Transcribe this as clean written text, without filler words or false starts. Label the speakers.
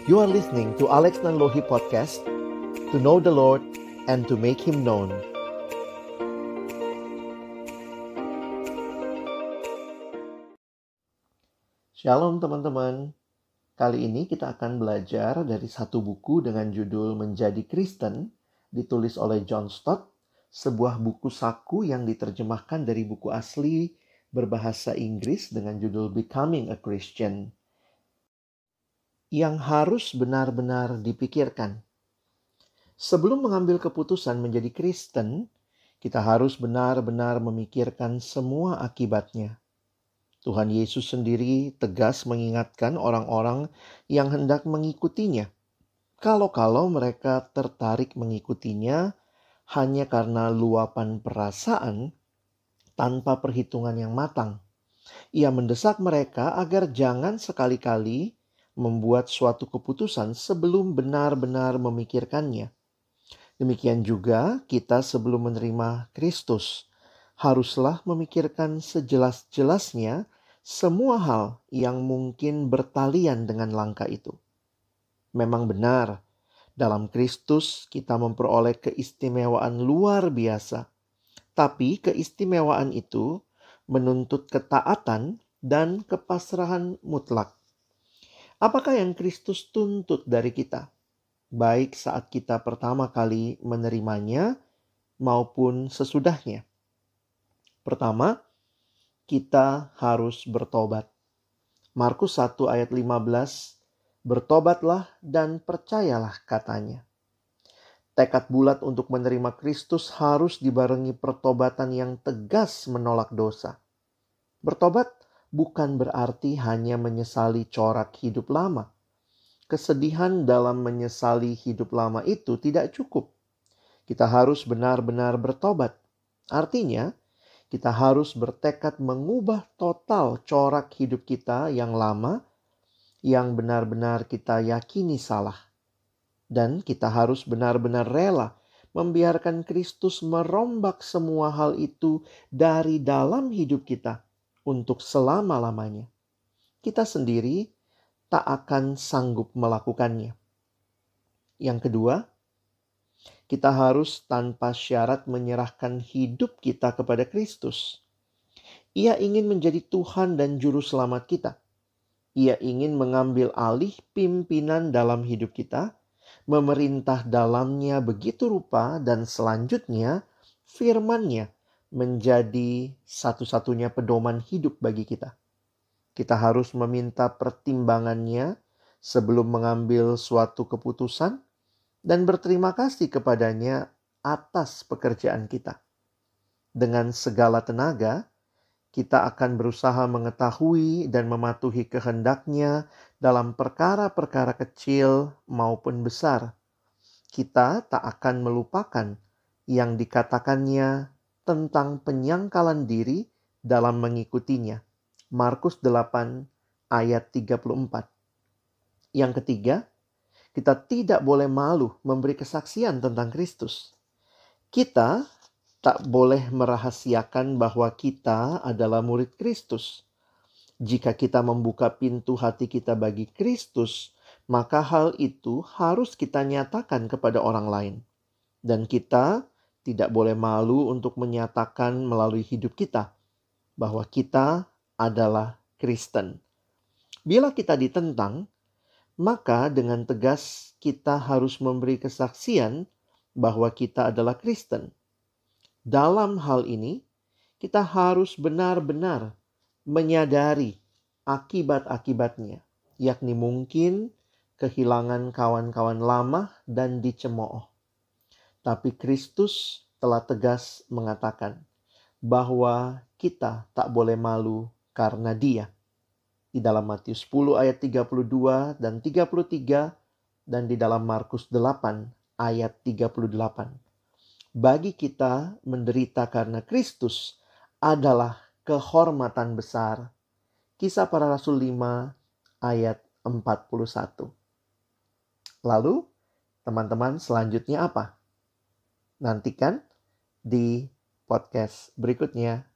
Speaker 1: You are listening to Alex Nanlohi Podcast, to know the Lord and to make Him known. Shalom teman-teman. Kali ini kita akan belajar dari satu buku dengan judul Menjadi Kristen, ditulis oleh John Stott, sebuah buku saku yang diterjemahkan dari buku asli berbahasa Inggris dengan judul Becoming a Christian. Yang harus benar-benar dipikirkan. Sebelum mengambil keputusan menjadi Kristen, kita harus benar-benar memikirkan semua akibatnya. Tuhan Yesus sendiri tegas mengingatkan orang-orang yang hendak mengikutinya. Kalau mereka tertarik mengikutinya hanya karena luapan perasaan tanpa perhitungan yang matang. Ia mendesak mereka agar jangan sekali-kali membuat suatu keputusan sebelum benar-benar memikirkannya. Demikian juga kita sebelum menerima Kristus, haruslah memikirkan sejelas-jelasnya semua hal yang mungkin bertalian dengan langkah itu. Memang benar, dalam Kristus kita memperoleh keistimewaan luar biasa. Tapi keistimewaan itu menuntut ketaatan dan kepasrahan mutlak. Apakah yang Kristus tuntut dari kita? Baik saat kita pertama kali menerimanya maupun sesudahnya. Pertama, kita harus bertobat. Markus 1 ayat 15, bertobatlah dan percayalah katanya. Tekad bulat untuk menerima Kristus harus dibarengi pertobatan yang tegas menolak dosa. Bertobat bukan berarti hanya menyesali corak hidup lama. Kesedihan dalam menyesali hidup lama itu tidak cukup. Kita harus benar-benar bertobat. Artinya, kita harus bertekad mengubah total corak hidup kita yang lama, yang benar-benar kita yakini salah. Dan kita harus benar-benar rela membiarkan Kristus merombak semua hal itu dari dalam hidup kita untuk selama-lamanya. Kita sendiri tak akan sanggup melakukannya. Yang kedua, kita harus tanpa syarat menyerahkan hidup kita kepada Kristus. Ia ingin menjadi Tuhan dan Juru Selamat kita. Ia ingin mengambil alih pimpinan dalam hidup kita, memerintah dalamnya begitu rupa, dan selanjutnya firman-Nya menjadi satu-satunya pedoman hidup bagi kita. Kita harus meminta pertimbangannya sebelum mengambil suatu keputusan dan berterima kasih kepadanya atas pekerjaan kita. Dengan segala tenaga, kita akan berusaha mengetahui dan mematuhi kehendak-Nya dalam perkara-perkara kecil maupun besar. Kita tak akan melupakan yang dikatakannya tentang penyangkalan diri dalam mengikutinya. Markus 8 ayat 34. Yang ketiga, kita tidak boleh malu memberi kesaksian tentang Kristus. Kita tak boleh merahasiakan bahwa kita adalah murid Kristus. Jika kita membuka pintu hati kita bagi Kristus, maka hal itu harus kita nyatakan kepada orang lain. Dan kita tidak boleh malu untuk menyatakan melalui hidup kita bahwa kita adalah Kristen. Bila kita ditentang, maka dengan tegas kita harus memberi kesaksian bahwa kita adalah Kristen. Dalam hal ini, kita harus benar-benar menyadari akibat-akibatnya, yakni mungkin kehilangan kawan-kawan lama dan dicemooh. Tapi Kristus telah tegas mengatakan bahwa kita tak boleh malu karena Dia. Di dalam Matius 10 ayat 32 dan 33 dan di dalam Markus 8 ayat 38. Bagi kita menderita karena Kristus adalah kehormatan besar. Kisah Para Rasul 5 ayat 41. Lalu, teman-teman selanjutnya apa? Nantikan di podcast berikutnya.